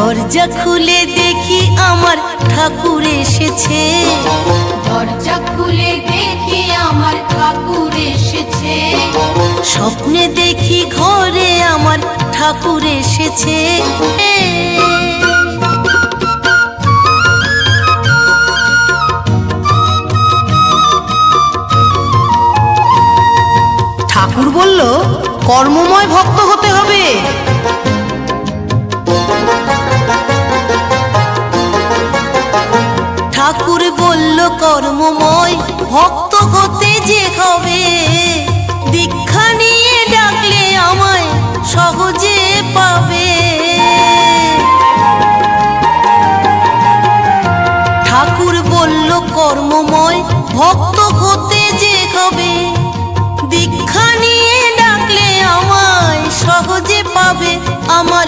দরজা খুলে দেখি আমার ঠাকুর এসেছে, দরজা খুলে দেখি আমার ঠাকুর এসেছে। স্বপ্নে দেখি ঘরে আমার ঠাকুর এসেছে। ঠাকুর বলল কর্মময় ভক্ত হতে হবে। ঠাকুর বলল কর্মময় ভক্ত হতে যে হবে, দীক্ষা নিয়ে ডাকলে আমায় সহজে পাবে। ঠাকুর বলল কর্মময় ভক্ত হতে যে হবে, দীক্ষা নিয়ে ডাকলে আমায় সহজে পাবে। আমার